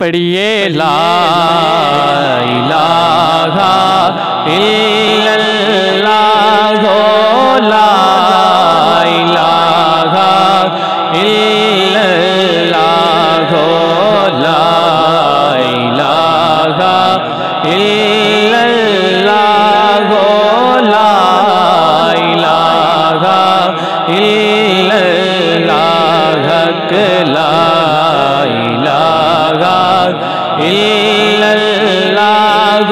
پڑھیے لا الہ الا اللہ لا الہ الا اللہ لا الہ الا اللہ لا الہ الا اللہ حق لا الہ الا اللہ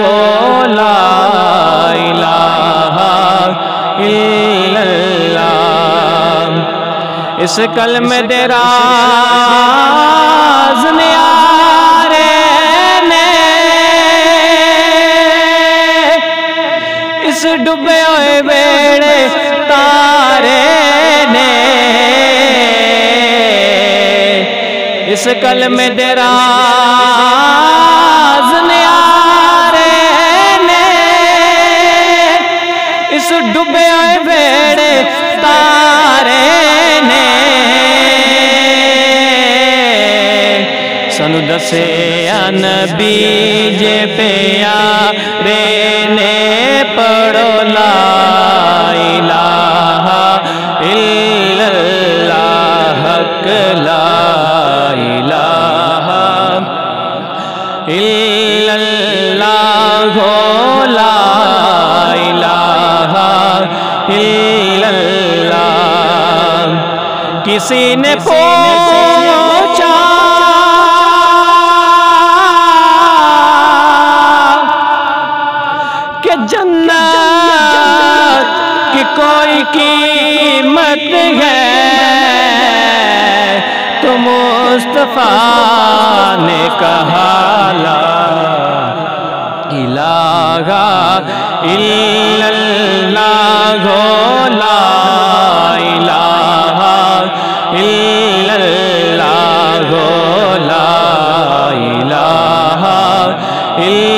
لا الہ الا اللہ اس کلمہ دے راز نیارے نے اس ڈبے ہوئے بیڑے تارے نے اس کلمہ دے راز نیارے نے اس ڈبے ہوئے بیڑے تارے نے سانو دسیا نبی جے پیارے نے پڑھو لا الہ الا اللہ حق لا الہ الا اللہ لا الہ الا اللہ کسی نے پوچھا کہ جنت کی کوئی قیمت ہے تو مصطفیٰ نے کہا لا الہ الا اللہ لا الہ الا اللہ لا الہ الا